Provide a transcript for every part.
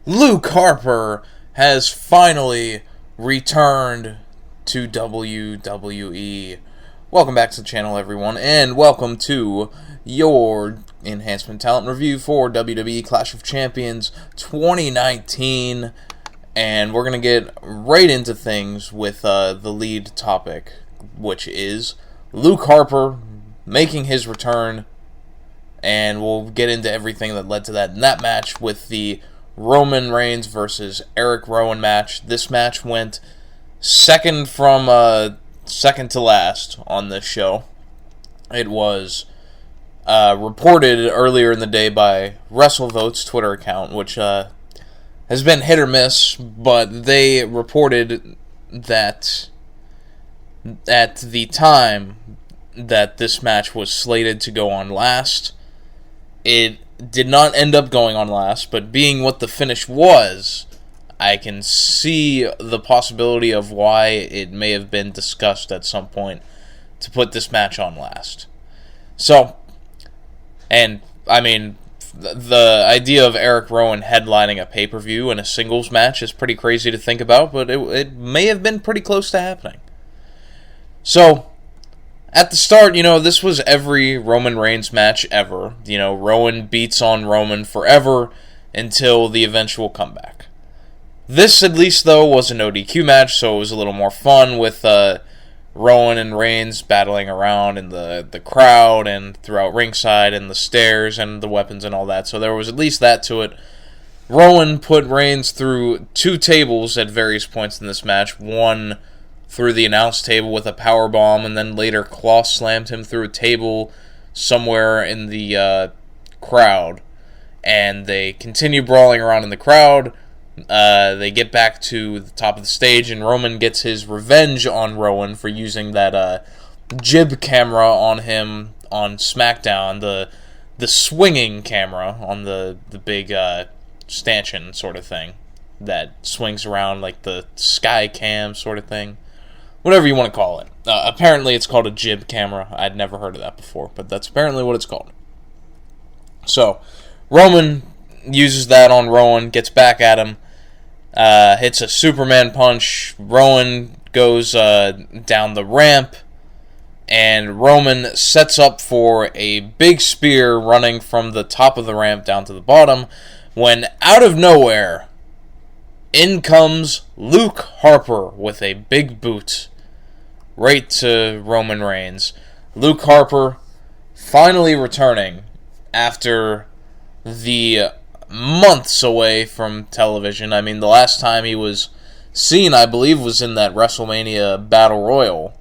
Luke Harper has finally returned to WWE. Welcome back to the channel, everyone, and welcome to your Enhancement Talent review for WWE Clash of Champions 2019. And we're going to get right into things with the lead topic, which is Luke Harper making his return. And we'll get into everything that led to that in that match with the Roman Reigns versus Erick Rowan match. This match went second to last on this show. It was reported earlier in the day by WrestleVote's Twitter account, which has been hit or miss, but they reported that at the time that this match was slated to go on last, it did not end up going on last, but being what the finish was, I can see the possibility of why it may have been discussed at some point to put this match on last. So, and I mean, the idea of Erick Rowan headlining a pay-per-view in a singles match is pretty crazy to think about, but it may have been pretty close to happening. So, at the start, this was every Roman Reigns match ever. Rowan beats on Roman forever until the eventual comeback. This, at least, though, was an ODQ match, so it was a little more fun with Rowan and Reigns battling around in the crowd and throughout ringside and the stairs and the weapons and all that. So there was at least that to it. Rowan put Reigns through 2 tables at various points in this match. One through the announce table with a powerbomb, and then later Claw slammed him through a table somewhere in the crowd. And they continue brawling around in the crowd. They get back to the top of the stage, and Roman gets his revenge on Rowan for using that jib camera on him on SmackDown, the swinging camera on the big stanchion sort of thing that swings around like the sky cam sort of thing. Whatever you want to call it. Apparently it's called a jib camera. I'd never heard of that before, but that's apparently what it's called. So, Roman uses that on Rowan, gets back at him, hits a Superman punch. Rowan goes down the ramp, and Roman sets up for a big spear running from the top of the ramp down to the bottom, when out of nowhere, in comes Luke Harper with a big boot right to Roman Reigns. Luke Harper finally returning after the months away from television. I mean, the last time he was seen, I believe, was in that WrestleMania Battle Royal.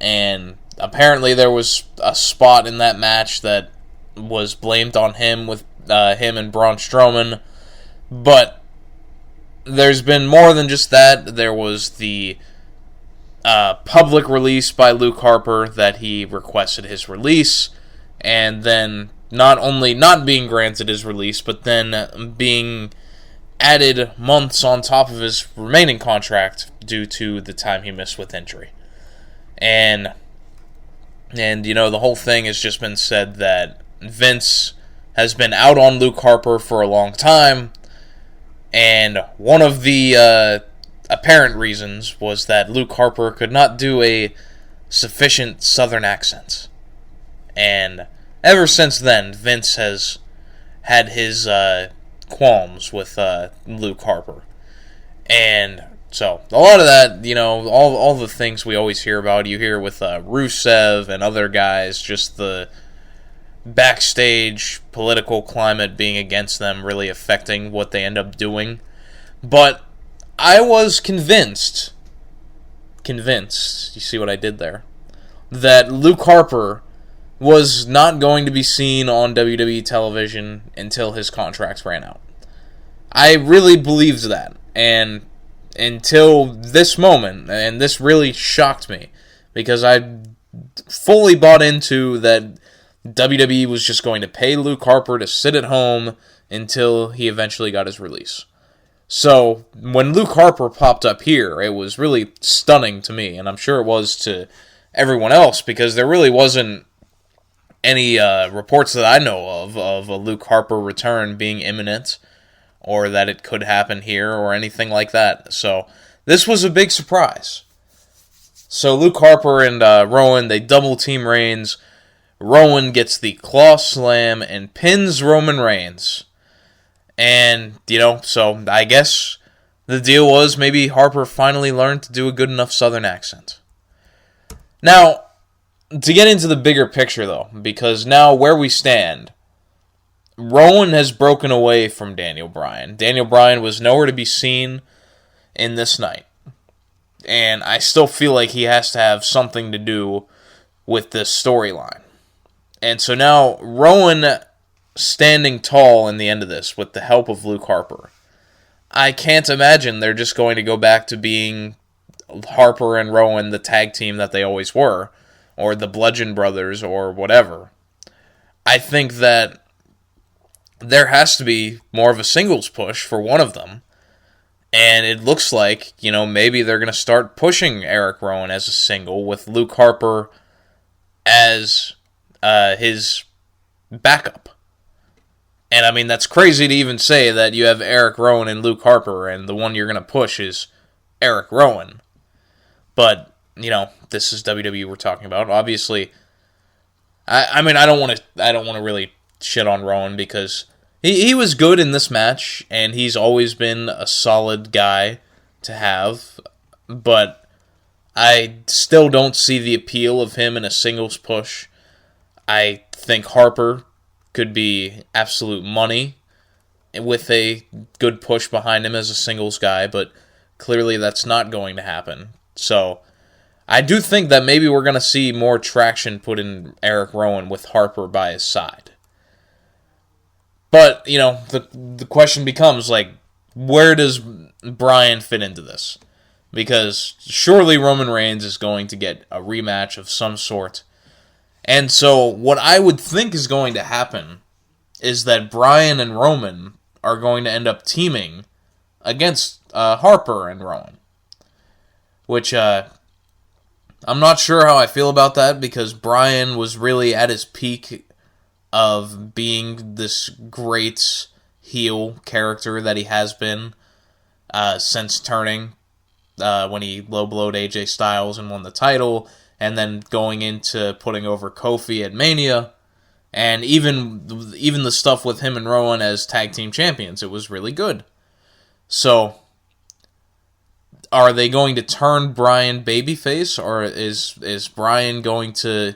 And apparently there was a spot in that match that was blamed on him with him and Braun Strowman. But there's been more than just that. There was the public release by Luke Harper that he requested his release, and then not only not being granted his release, but then being added months on top of his remaining contract due to the time he missed with injury. And the whole thing has just been said that Vince has been out on Luke Harper for a long time, and one of the apparent reasons was that Luke Harper could not do a sufficient Southern accent. And ever since then, Vince has had his qualms with Luke Harper. And so, a lot of that, all the things we always hear about, you hear with Rusev and other guys, just the backstage political climate being against them really affecting what they end up doing. But I was convinced, you see what I did there, that Luke Harper was not going to be seen on WWE television until his contract ran out. I really believed that, and until this moment, and this really shocked me, because I fully bought into that WWE was just going to pay Luke Harper to sit at home until he eventually got his release. So, when Luke Harper popped up here, it was really stunning to me, and I'm sure it was to everyone else, because there really wasn't any reports that I know of a Luke Harper return being imminent. or that it could happen here or anything like that. So this was a big surprise. So Luke Harper and Rowan, they double team Reigns. Rowan gets the claw slam and pins Roman Reigns. And, so I guess the deal was maybe Harper finally learned to do a good enough Southern accent. Now, to get into the bigger picture, though, because now where we stand, Rowan has broken away from Daniel Bryan. Daniel Bryan was nowhere to be seen in this night. And I still feel like he has to have something to do with this storyline. And so now, Rowan standing tall in the end of this with the help of Luke Harper. I can't imagine they're just going to go back to being Harper and Rowan, the tag team that they always were, or the Bludgeon Brothers, or whatever. I think that there has to be more of a singles push for one of them. And it looks like, maybe they're going to start pushing Erick Rowan as a single with Luke Harper as his backup. And I mean, that's crazy to even say that you have Erick Rowan and Luke Harper, and the one you're going to push is Erick Rowan. But, this is WWE we're talking about. Obviously, I don't want to really shit on Rowan because he was good in this match, and he's always been a solid guy to have. But I still don't see the appeal of him in a singles push. I think Harper could be absolute money with a good push behind him as a singles guy, but clearly that's not going to happen. So I do think that maybe we're going to see more traction put in Erick Rowan with Harper by his side. But, the question becomes, where does Bryan fit into this? Because surely Roman Reigns is going to get a rematch of some sort. And so what I would think is going to happen is that Bryan and Roman are going to end up teaming against Harper and Rowan. Which, I'm not sure how I feel about that, because Bryan was really at his peak of being this great heel character that he has been since turning when he low-blowed AJ Styles and won the title, and then going into putting over Kofi at Mania, and even the stuff with him and Rowan as tag team champions, it was really good. So, are they going to turn Bryan babyface, or is Bryan going to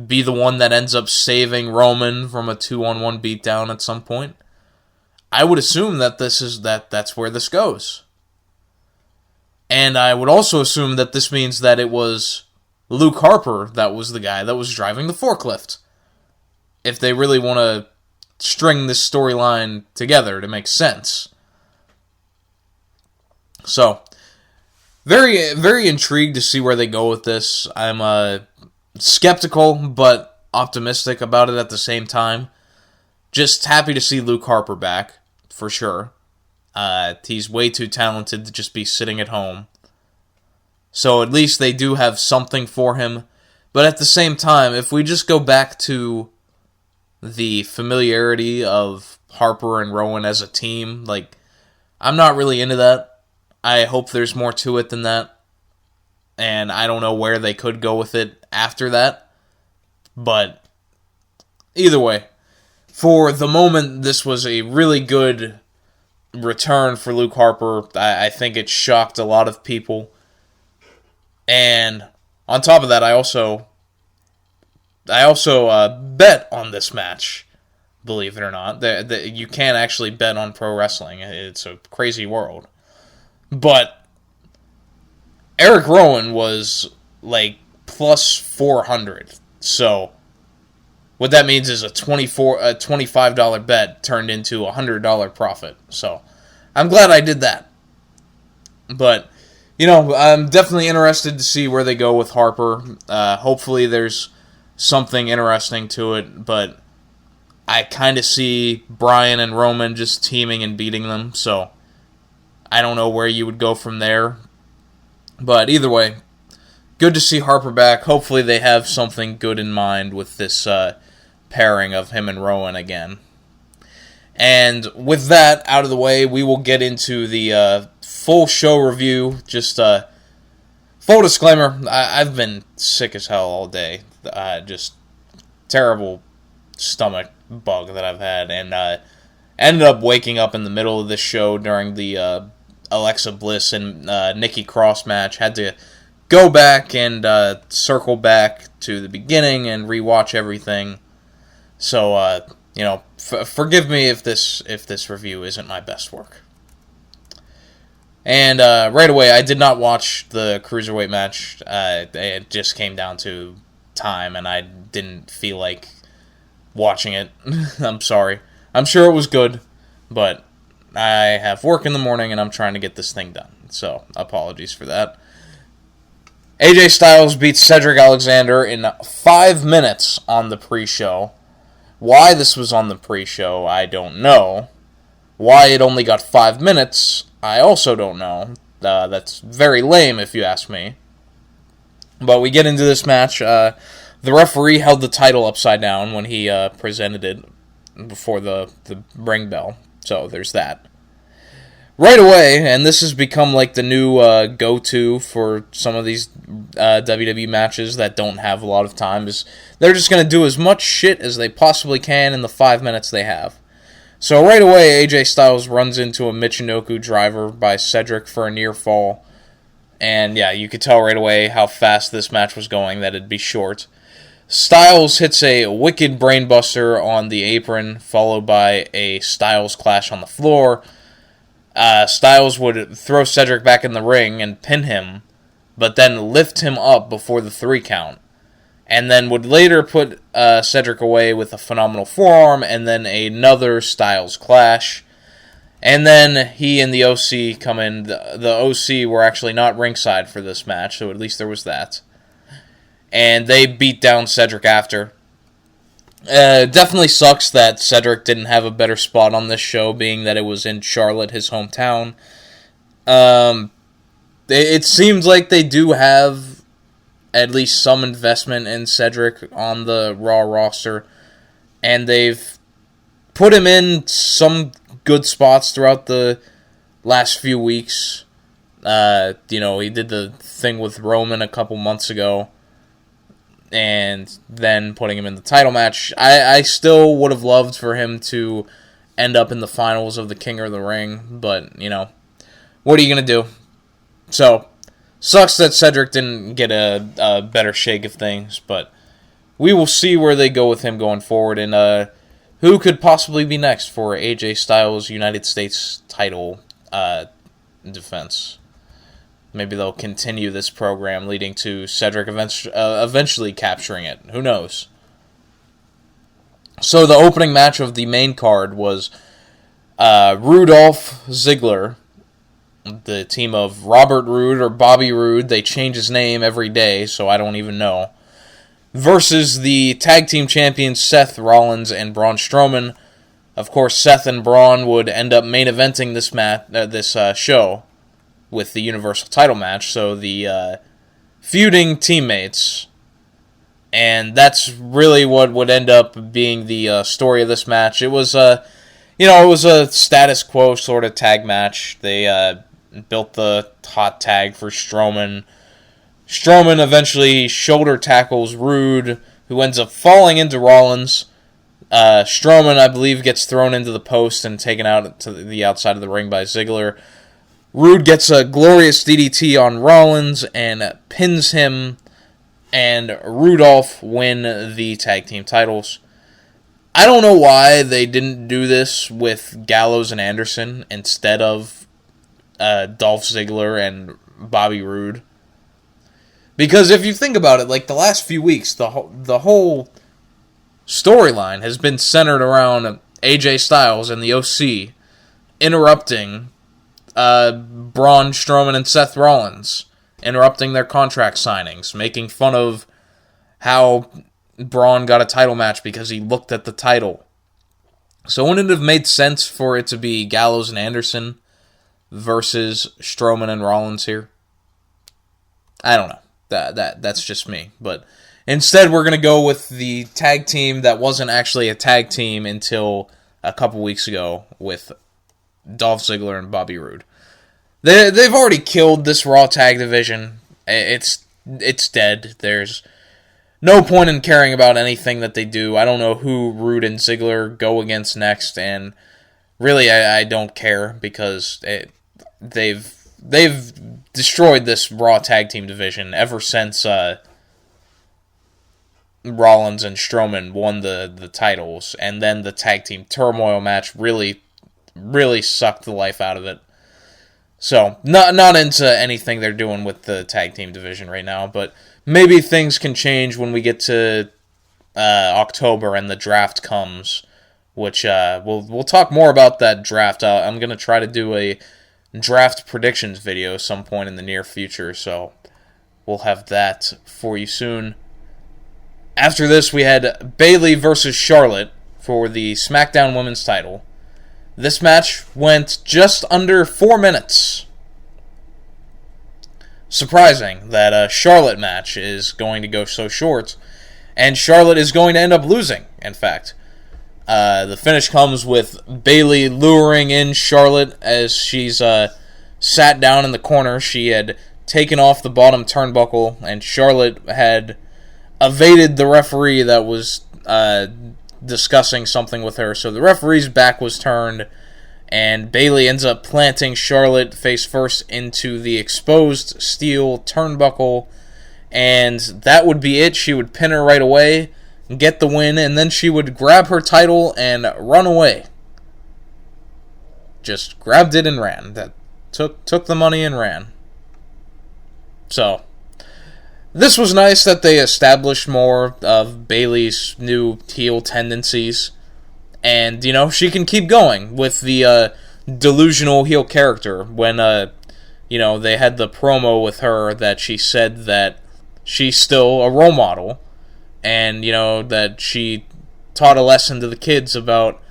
be the one that ends up saving Roman from a 2-on-1 beatdown at some point? I would assume that that's where this goes. And I would also assume that this means that it was Luke Harper that was the guy that was driving the forklift. If they really want to string this storyline together to make sense. So, very, very intrigued to see where they go with this. I'm skeptical, but optimistic about it at the same time. Just happy to see Luke Harper back, for sure. He's way too talented to just be sitting at home. So at least they do have something for him. But at the same time, if we just go back to the familiarity of Harper and Rowan as a team, I'm not really into that. I hope there's more to it than that. And I don't know where they could go with it after that. But either way, for the moment, this was a really good return for Luke Harper. I think it shocked a lot of people. And on top of that, I also bet on this match, believe it or not. You can't actually bet on pro wrestling. It's a crazy world. But Erick Rowan was plus 400. So what that means is a $25 bet turned into a $100 profit. So I'm glad I did that. But I'm definitely interested to see where they go with Harper. Hopefully there's something interesting to it, but I kind of see Bryan and Roman just teaming and beating them, so I don't know where you would go from there. But either way, good to see Harper back. Hopefully they have something good in mind with this pairing of him and Rowan again. And with that out of the way, we will get into the full show review. Just full disclaimer, I've been sick as hell all day. Just terrible stomach bug that I've had, and ended up waking up in the middle of this show during the Alexa Bliss and Nikki Cross match. Had to go back and circle back to the beginning and rewatch everything. So, forgive me if this review isn't my best work. And right away, I did not watch the Cruiserweight match. It just came down to time, and I didn't feel like watching it. I'm sorry. I'm sure it was good, but I have work in the morning, and I'm trying to get this thing done. So, apologies for that. AJ Styles beats Cedric Alexander in 5 minutes on the pre-show. Why this was on the pre-show, I don't know. Why it only got 5 minutes, I also don't know. That's very lame, if you ask me. But we get into this match. The referee held the title upside down when he presented it before the ring bell. So there's that. Right away, and this has become like the new go-to for some of these WWE matches that don't have a lot of time, is they're just going to do as much shit as they possibly can in the 5 minutes they have. So right away, AJ Styles runs into a Michinoku driver by Cedric for a near fall. And yeah, you could tell right away how fast this match was going, that it'd be short. Styles hits a wicked brainbuster on the apron, followed by a Styles clash on the floor. Styles would throw Cedric back in the ring and pin him, but then lift him up before the 3 count. And then would later put Cedric away with a phenomenal forearm, and then another Styles clash. And then he and the OC come in. The OC were actually not ringside for this match, so at least there was that. And they beat down Cedric after. Definitely sucks that Cedric didn't have a better spot on this show, being that it was in Charlotte, his hometown. It seems like they do have at least some investment in Cedric on the Raw roster, and they've put him in some good spots throughout the last few weeks. He did the thing with Roman a couple months ago, and then putting him in the title match. I still would have loved for him to end up in the finals of the King of the Ring, but, what are you going to do? So, sucks that Cedric didn't get a better shake of things, but we will see where they go with him going forward, and who could possibly be next for AJ Styles' United States title defense. Maybe they'll continue this program leading to Cedric eventually capturing it. Who knows? So the opening match of the main card was Rudolph Ziggler, the team of Robert Roode or Bobby Roode. They change his name every day, so I don't even know. Versus the tag team champions Seth Rollins and Braun Strowman. Of course, Seth and Braun would end up main eventing this show with the Universal title match, so the feuding teammates. And that's really what would end up being the story of this match. It was it was a status quo sort of tag match. They built the hot tag for Strowman. Strowman eventually shoulder tackles Roode, who ends up falling into Rollins. Strowman, I believe, gets thrown into the post and taken out to the outside of the ring by Ziggler. Roode gets a glorious DDT on Rollins and pins him, and Rudolph win the tag team titles. I don't know why they didn't do this with Gallows and Anderson instead of Dolph Ziggler and Bobby Roode. Because if you think about it, like the last few weeks, the whole storyline has been centered around AJ Styles and the OC interrupting Braun Strowman and Seth Rollins, interrupting their contract signings, making fun of how Braun got a title match because he looked at the title. So wouldn't it have made sense for it to be Gallows and Anderson versus Strowman and Rollins here? I don't know. That's just me. But instead we're going to go with the tag team that wasn't actually a tag team until a couple weeks ago with Dolph Ziggler and Bobby Roode. They've already killed this Raw Tag Division. It's dead. There's no point in caring about anything that they do. I don't know who Roode and Ziggler go against next, and really I don't care because they've destroyed this Raw Tag Team division ever since Rollins and Strowman won the titles, and then the Tag Team Turmoil match really sucked the life out of it. So, not into anything they're doing with the Tag Team division right now, but maybe things can change when we get to October and the draft comes, which we'll talk more about that draft. I'm going to try to do a draft predictions video some point in the near future, so we'll have that for you soon. After this, we had Bayley versus Charlotte for the SmackDown Women's title. This match went just under 4 minutes. Surprising that a Charlotte match is going to go so short, and Charlotte is going to end up losing, in fact. The finish comes with Bayley luring in Charlotte as she's sat down in the corner. She had taken off the bottom turnbuckle, and Charlotte had evaded the referee that was discussing something with her. So the referee's back was turned, and Bayley ends up planting Charlotte face first into the exposed steel turnbuckle, and that would be it. She would pin her right away, get the win, and then she would grab her title and run away. Just grabbed it and ran. That took the money and ran. So this was nice that they established more of Bayley's new heel tendencies, and she can keep going with the delusional heel character. When they had the promo with her that she said that she's still a role model, and that she taught a lesson to the kids about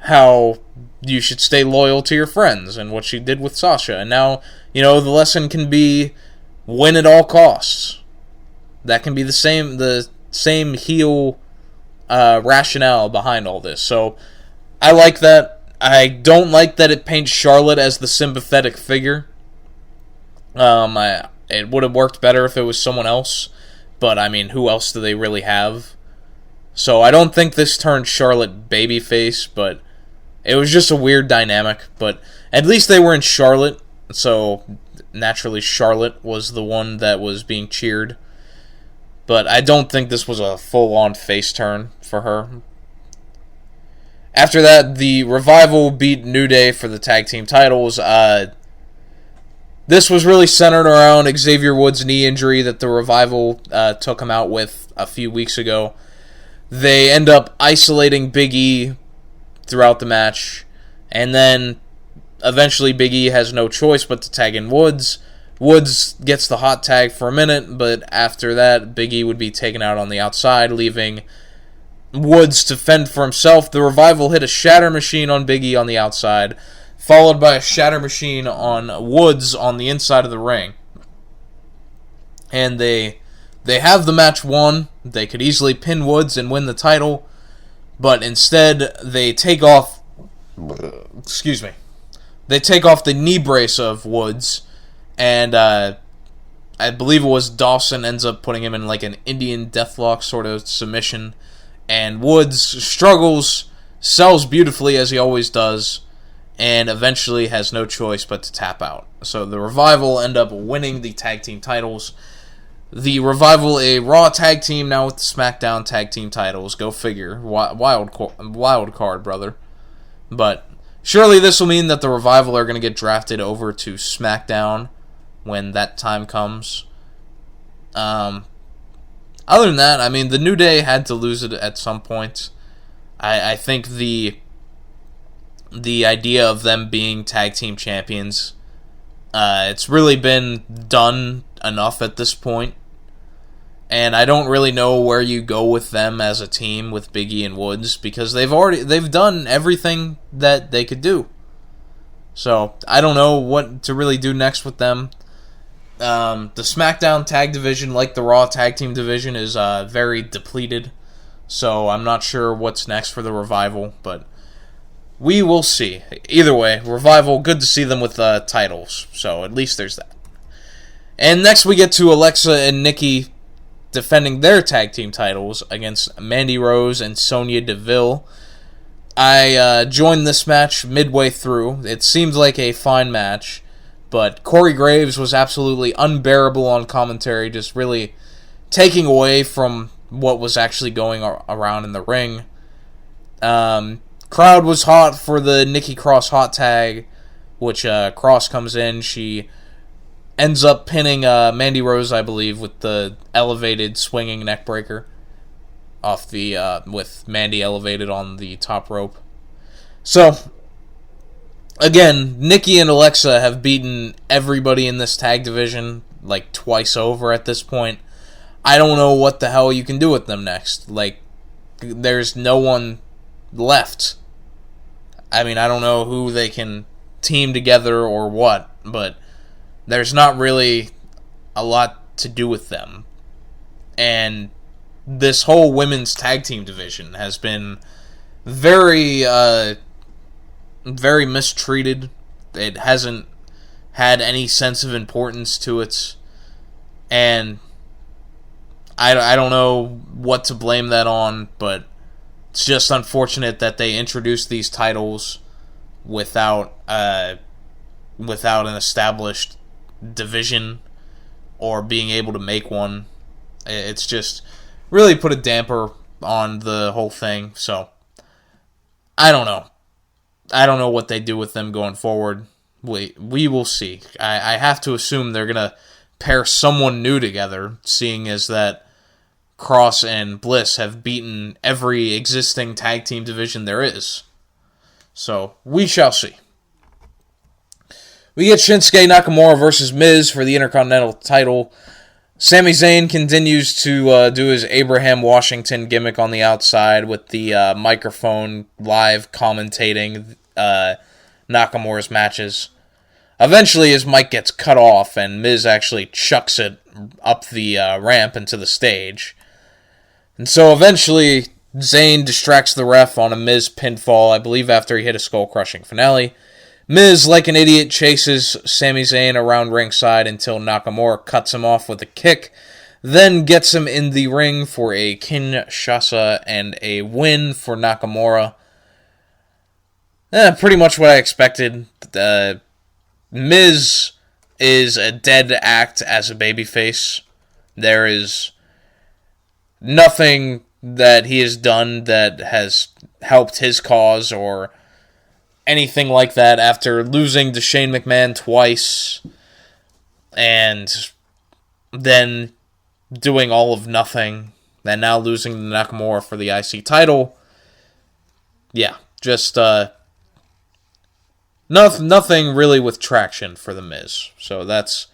how you should stay loyal to your friends, and what she did with Sasha. And now the lesson can be win at all costs. That can be the same heel rationale behind all this. So I like that. I don't like that it paints Charlotte as the sympathetic figure. It would have worked better if it was someone else, but who else do they really have? So I don't think this turned Charlotte babyface, but it was just a weird dynamic. But at least they were in Charlotte, so naturally Charlotte was the one that was being cheered. But I don't think this was a full-on face turn for her. After that, the Revival beat New Day for the tag team titles. This was really centered around Xavier Woods' knee injury that the Revival took him out with a few weeks ago. They end up isolating Big E throughout the match, and then eventually Big E has no choice but to tag in Woods. Woods gets the hot tag for a minute, but after that, Big E would be taken out on the outside, leaving Woods to fend for himself. The Revival hit a Shatter Machine on Big E on the outside, followed by a Shatter Machine on Woods on the inside of the ring. And they have the match won. They could easily pin Woods and win the title, but instead they take off the knee brace of Woods, and I believe it was Dawson ends up putting him in like an Indian deathlock sort of submission, and Woods struggles, sells beautifully as he always does, and eventually has no choice but to tap out. So the Revival end up winning the tag team titles. The Revival, a Raw tag team now with the SmackDown tag team titles. Go figure. Wild card, brother. But surely this will mean that the Revival are going to get drafted over to SmackDown when that time comes. Other than that, the New Day had to lose it at some point. I think the idea of them being tag team champions, it's really been done enough at this point. And I don't really know where you go with them as a team with Big E and Woods, because they've done everything that they could do. So I don't know what to really do next with them. The SmackDown tag division, like the Raw tag team division, is very depleted. So I'm not sure what's next for the Revival, but we will see. Either way, Revival, good to see them with titles. So at least there's that. And next we get to Alexa and Nikki defending their tag team titles against Mandy Rose and Sonya Deville. I joined this match midway through. It seemed like a fine match, but Corey Graves was absolutely unbearable on commentary, just really taking away from what was actually going around in the ring. Crowd was hot for the Nikki Cross hot tag, which Cross comes in. She ends up pinning Mandy Rose, I believe, with the elevated swinging neckbreaker off the with Mandy elevated on the top rope. So again, Nikki and Alexa have beaten everybody in this tag division like twice over at this point. I don't know what the hell you can do with them next. Like, there's no one left. I mean, I don't know who they can team together or what, but there's not really a lot to do with them. And this whole women's tag team division has been very, very mistreated. It hasn't had any sense of importance to it. And I don't know what to blame that on, but it's just unfortunate that they introduced these titles without an established division or being able to make one. It's just really put a damper on the whole thing. So I don't know. I don't know what they do with them going forward. We will see. I have to assume they're gonna pair someone new together, seeing as that Cross and Bliss have beaten every existing tag team division there is. So, we shall see. We get Shinsuke Nakamura versus Miz for the Intercontinental title. Sami Zayn continues to do his Abraham Washington gimmick on the outside with the microphone live commentating Nakamura's matches. Eventually his mic gets cut off and Miz actually chucks it up the ramp into the stage. And so eventually Zayn distracts the ref on a Miz pinfall, I believe after he hit a skull-crushing finale. Miz, like an idiot, chases Sami Zayn around ringside until Nakamura cuts him off with a kick, then gets him in the ring for a Kinshasa and a win for Nakamura. Pretty much what I expected. Miz is a dead act as a babyface. There is nothing that he has done that has helped his cause or anything like that after losing to Shane McMahon twice and then doing all of nothing and now losing to Nakamura for the IC title. Yeah, just nothing really with traction for The Miz. So that's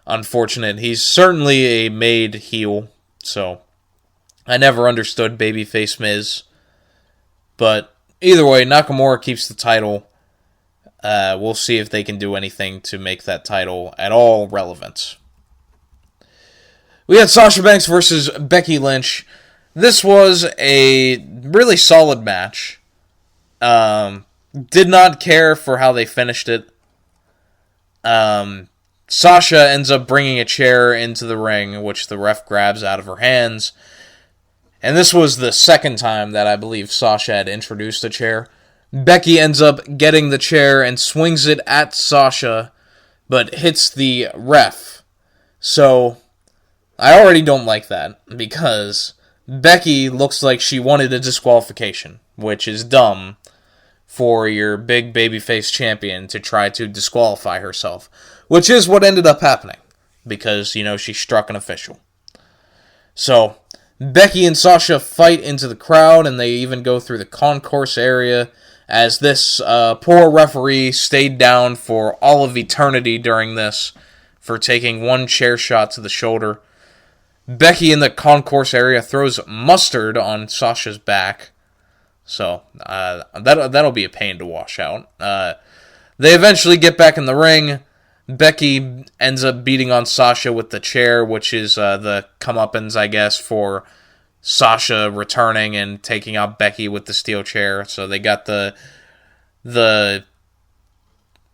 unfortunate. He's certainly a made heel, so I never understood babyface Miz. But either way, Nakamura keeps the title. We'll see if they can do anything to make that title at all relevant. We had Sasha Banks versus Becky Lynch. This was a really solid match. Did not care for how they finished it. Sasha ends up bringing a chair into the ring, which the ref grabs out of her hands. And this was the second time that I believe Sasha had introduced a chair. Becky ends up getting the chair and swings it at Sasha, but hits the ref. So, I already don't like that, because Becky looks like she wanted a disqualification, which is dumb for your big babyface champion to try to disqualify herself, which is what ended up happening, because, she struck an official. So, Becky and Sasha fight into the crowd, and they even go through the concourse area, as this poor referee stayed down for all of eternity during this, for taking one chair shot to the shoulder. Becky in the concourse area throws mustard on Sasha's back, so that'll be a pain to wash out. They eventually get back in the ring. Becky ends up beating on Sasha with the chair, which is the comeuppance, I guess, for Sasha returning and taking out Becky with the steel chair. So they got the the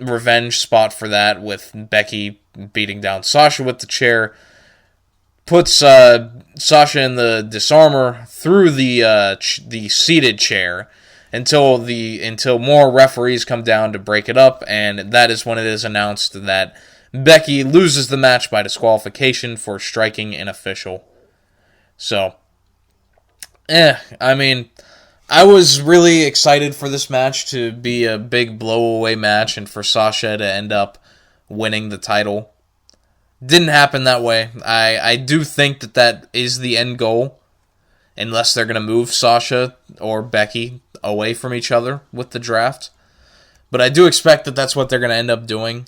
revenge spot for that with Becky beating down Sasha with the chair. Puts Sasha in the disarmor through the seated chair until more referees come down to break it up, and that is when it is announced that Becky loses the match by disqualification for striking an official. So, I mean, I was really excited for this match to be a big blow-away match and for Sasha to end up winning the title. Didn't happen that way. I do think that is the end goal, unless they're going to move Sasha or Becky away from each other with the draft. But I do expect that that's what they're going to end up doing.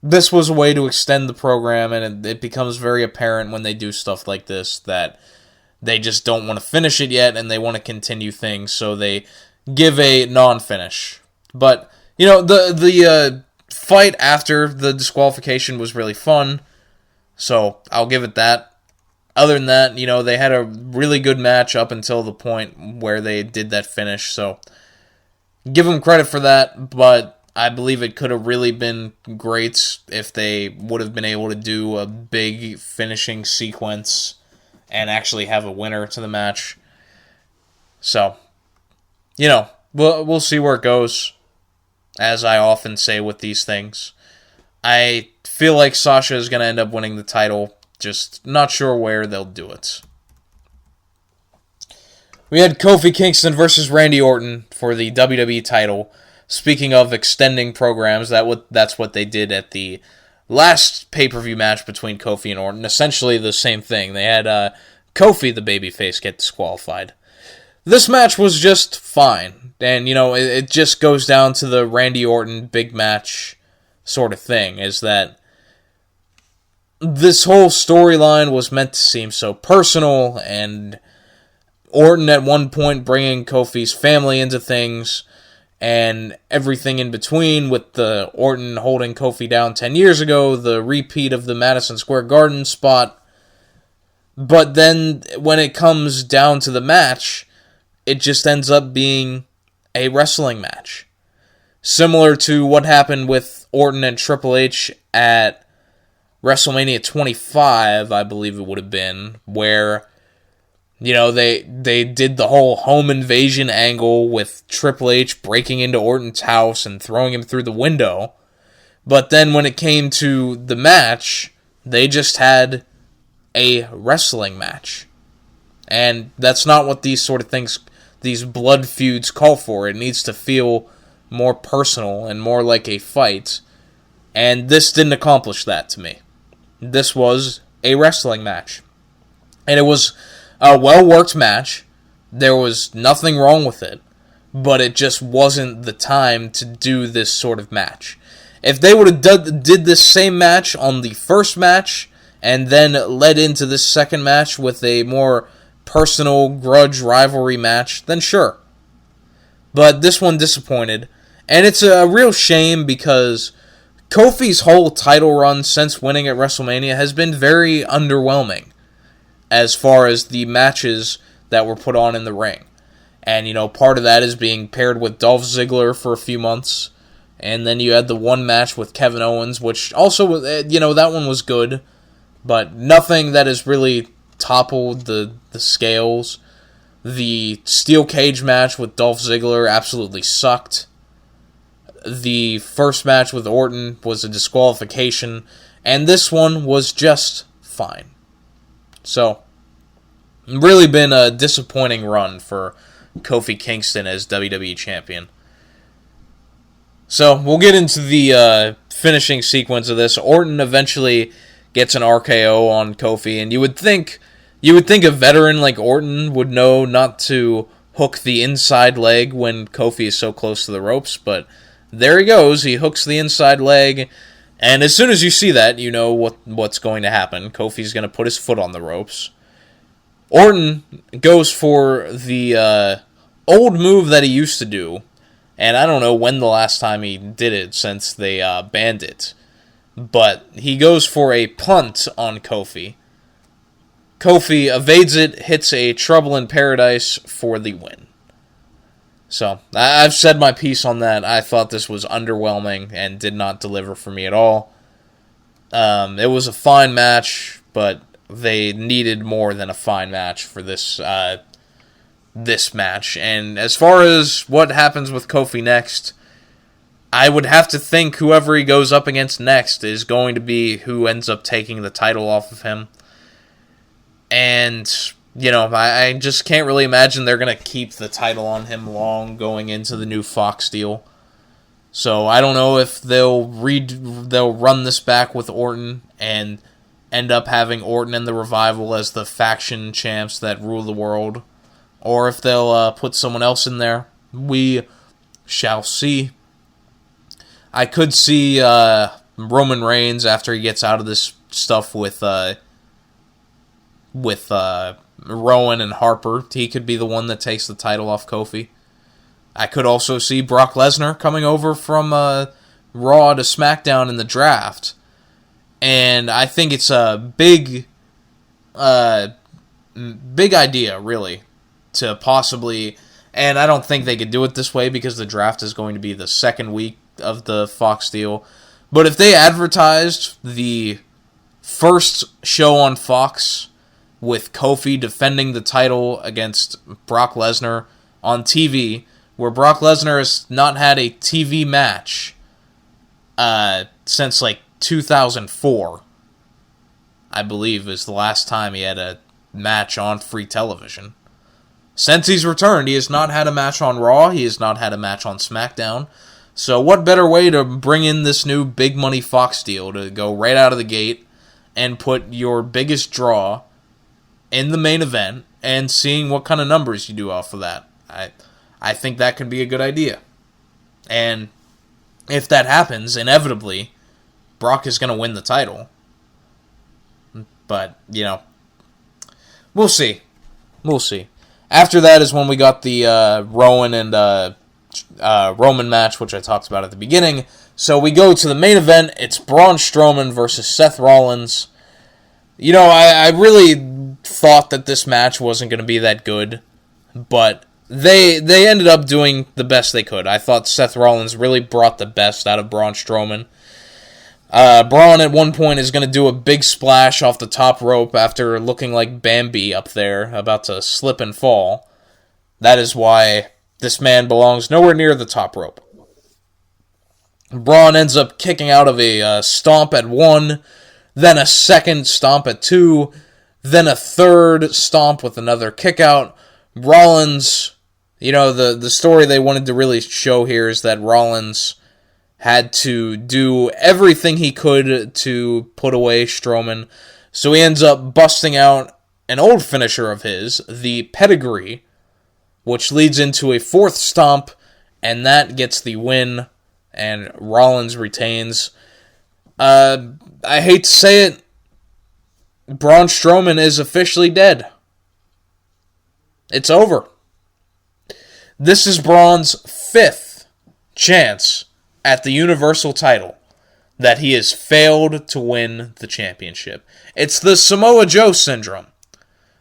This was a way to extend the program, and it becomes very apparent when they do stuff like this that they just don't want to finish it yet, and they want to continue things, so they give a non-finish. But, you know, the fight after the disqualification was really fun, so I'll give it that. Other than that, you know, they had a really good match up until the point where they did that finish, so give them credit for that, but I believe it could have really been great if they would have been able to do a big finishing sequence and actually have a winner to the match. So, you know, we'll see where it goes, as I often say with these things. I feel like Sasha is going to end up winning the title, just not sure where they'll do it. We had Kofi Kingston versus Randy Orton for the WWE title. Speaking of extending programs, that's what they did at the last pay-per-view match between Kofi and Orton. Essentially the same thing. They had Kofi, the babyface, get disqualified. This match was just fine. And, you know, it just goes down to the Randy Orton big match sort of thing, is that this whole storyline was meant to seem so personal, and Orton at one point bringing Kofi's family into things, and everything in between, with the Orton holding Kofi down 10 years ago, the repeat of the Madison Square Garden spot. But then, when it comes down to the match, it just ends up being a wrestling match. Similar to what happened with Orton and Triple H at WrestleMania 25, I believe it would have been, where, you know, they did the whole home invasion angle with Triple H breaking into Orton's house and throwing him through the window. But then when it came to the match, they just had a wrestling match. And that's not what these sort of things, these blood feuds call for. It needs to feel more personal and more like a fight. And this didn't accomplish that to me. This was a wrestling match. And it was a well-worked match. There was nothing wrong with it. But it just wasn't the time to do this sort of match. If they would have did this same match on the first match, and then led into this second match with a more personal grudge rivalry match, then sure. But this one disappointed. And it's a real shame because Kofi's whole title run since winning at WrestleMania has been very underwhelming as far as the matches that were put on in the ring. And, you know, part of that is being paired with Dolph Ziggler for a few months. And then you had the one match with Kevin Owens, which also, you know, that one was good. But nothing that has really toppled the scales. The steel cage match with Dolph Ziggler absolutely sucked. The first match with Orton was a disqualification. And this one was just fine. So, really been a disappointing run for Kofi Kingston as WWE Champion. So, we'll get into the finishing sequence of this. Orton eventually gets an RKO on Kofi, and you would think a veteran like Orton would know not to hook the inside leg when Kofi is so close to the ropes, but there he goes. He hooks the inside leg, and as soon as you see that, you know what's going to happen. Kofi's going to put his foot on the ropes. Orton goes for the old move that he used to do, and I don't know when the last time he did it since they banned it. But he goes for a punt on Kofi. Kofi evades it, hits a Trouble in Paradise for the win. So, I've said my piece on that. I thought this was underwhelming and did not deliver for me at all. It was a fine match, but they needed more than a fine match for this match. And as far as what happens with Kofi next, I would have to think whoever he goes up against next is going to be who ends up taking the title off of him. And, I just can't really imagine they're going to keep the title on him long going into the new Fox deal. So I don't know if they'll run this back with Orton and end up having Orton and the Revival as the faction champs that rule the world, or if they'll put someone else in there. We shall see. I could see Roman Reigns after he gets out of this stuff with Rowan and Harper. He could be the one that takes the title off Kofi. I could also see Brock Lesnar coming over from Raw to SmackDown in the draft. And I think it's a big idea, really, to possibly... And I don't think they could do it this way because the draft is going to be the second week of the Fox deal. But if they advertised the first show on Fox with Kofi defending the title against Brock Lesnar on TV, where Brock Lesnar has not had a TV match since 2004, I believe, is the last time he had a match on free television. Since he's returned, he has not had a match on Raw, he has not had a match on SmackDown. So what better way to bring in this new big money Fox deal to go right out of the gate and put your biggest draw in the main event and seeing what kind of numbers you do off of that. I think that could be a good idea. And if that happens, inevitably, Brock is going to win the title. But, we'll see. We'll see. After that is when we got the Rowan and Roman match, which I talked about at the beginning. So we go to the main event. It's Braun Strowman versus Seth Rollins. I really thought that this match wasn't going to be that good, but they ended up doing the best they could. I thought Seth Rollins really brought the best out of Braun Strowman. Braun at one point is going to do a big splash off the top rope after looking like Bambi up there, about to slip and fall. That is why this man belongs nowhere near the top rope. Braun ends up kicking out of a stomp at 1, then a second stomp at 2, then a third stomp with another kick out. Rollins, the story they wanted to really show here is that Rollins had to do everything he could to put away Strowman, so he ends up busting out an old finisher of his, the pedigree, which leads into a fourth stomp, and that gets the win, and Rollins retains. I hate to say it, Braun Strowman is officially dead. It's over. This is Braun's 5th chance at the Universal title that he has failed to win the championship. It's the Samoa Joe syndrome.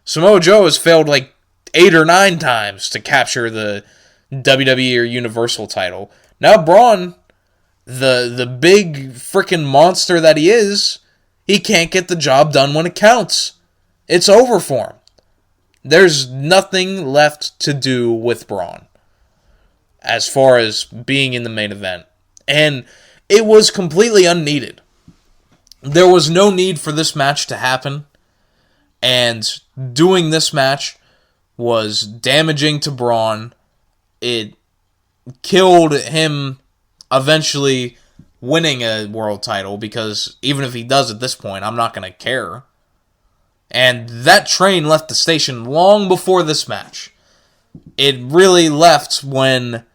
Samoa Joe has failed 8 or 9 times to capture the WWE or Universal title. Now Braun, the big freaking monster that he is, he can't get the job done when it counts. It's over for him. There's nothing left to do with Braun as far as being in the main event. And it was completely unneeded. There was no need for this match to happen. And doing this match was damaging to Braun. It killed him eventually winning a world title, because even if he does at this point, I'm not going to care. And that train left the station long before this match. It really left when,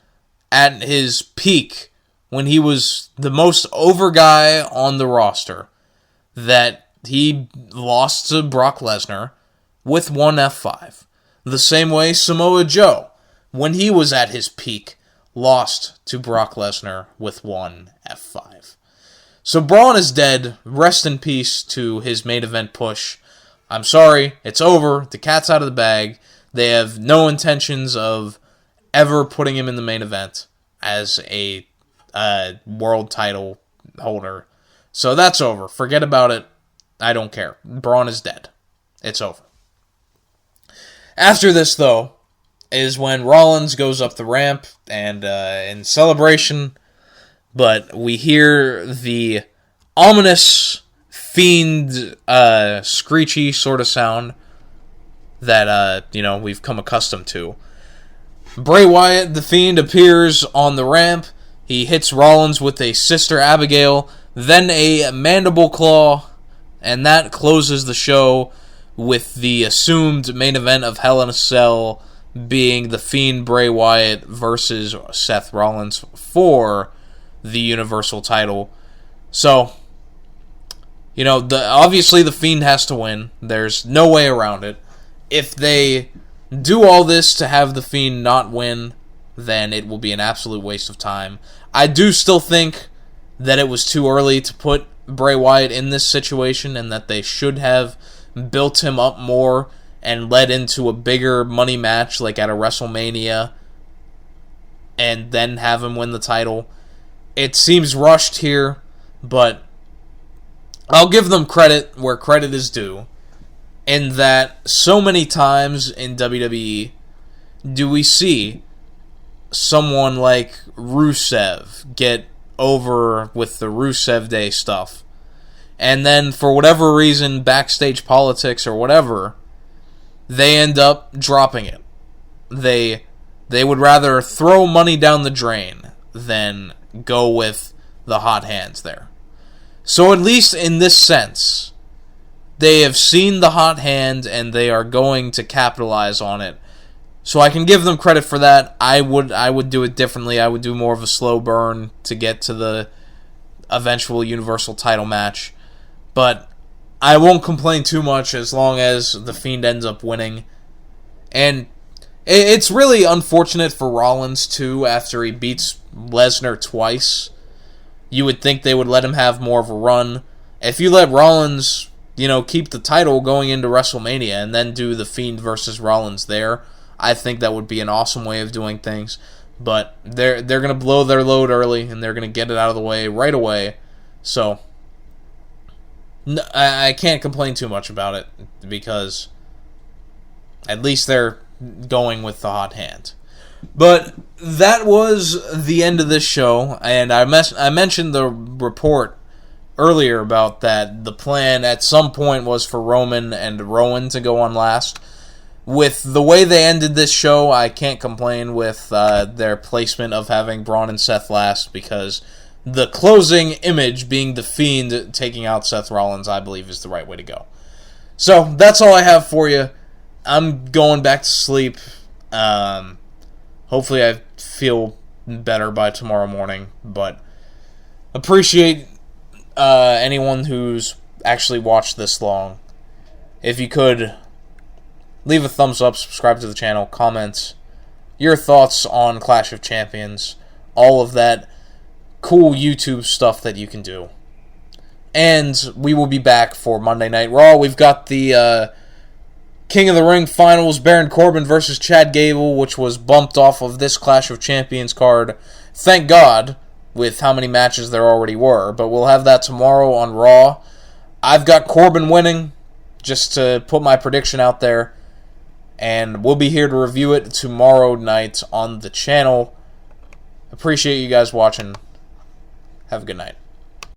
at his peak, when he was the most over guy on the roster, that he lost to Brock Lesnar with one F5. The same way Samoa Joe, when he was at his peak, lost to Brock Lesnar with one F5. So Braun is dead. Rest in peace to his main event push. I'm sorry, it's over. The cat's out of the bag. They have no intentions of ever putting him in the main event as a world title holder. So that's over. Forget about it. I don't care. Braun is dead. It's over. After this, though, is when Rollins goes up the ramp and in celebration, but we hear the ominous Fiend screechy sort of sound that we've come accustomed to. Bray Wyatt, the Fiend, appears on the ramp. He hits Rollins with a Sister Abigail, then a Mandible Claw, and that closes the show with the assumed main event of Hell in a Cell being the Fiend Bray Wyatt versus Seth Rollins for the Universal title. So, obviously the Fiend has to win. There's no way around it. If they do all this to have the Fiend not win, then it will be an absolute waste of time. I do still think that it was too early to put Bray Wyatt in this situation and that they should have built him up more and led into a bigger money match like at a WrestleMania and then have him win the title. It seems rushed here, but I'll give them credit where credit is due, in that so many times in WWE do we see someone like Rusev get over with the Rusev Day stuff, and then for whatever reason, backstage politics or whatever, they end up dropping it. They would rather throw money down the drain than go with the hot hands there. So at least in this sense, they have seen the hot hand and they are going to capitalize on it. So I can give them credit for that. I would do it differently. I would do more of a slow burn to get to the eventual Universal title match. But I won't complain too much as long as the Fiend ends up winning. And it's really unfortunate for Rollins, too, after he beats Lesnar twice. You would think they would let him have more of a run. If you let Rollins, keep the title going into WrestleMania and then do the Fiend versus Rollins there, I think that would be an awesome way of doing things. But they're going to blow their load early and they're going to get it out of the way right away. So I can't complain too much about it because at least they're going with the hot hand. But that was the end of this show, and I mentioned the report earlier about that the plan at some point was for Roman and Rowan to go on last. With the way they ended this show, I can't complain with their placement of having Braun and Seth last, because the closing image being the Fiend taking out Seth Rollins, I believe, is the right way to go. So, that's all I have for you. I'm going back to sleep. Hopefully I feel better by tomorrow morning, but appreciate anyone who's actually watched this long. If you could, leave a thumbs up, subscribe to the channel, comment your thoughts on Clash of Champions, all of that cool YouTube stuff that you can do. And we will be back for Monday Night Raw. We've got the King of the Ring finals, Baron Corbin versus Chad Gable, which was bumped off of this Clash of Champions card. Thank God, with how many matches there already were. But we'll have that tomorrow on Raw. I've got Corbin winning, just to put my prediction out there. And we'll be here to review it tomorrow night on the channel. Appreciate you guys watching. Have a good night.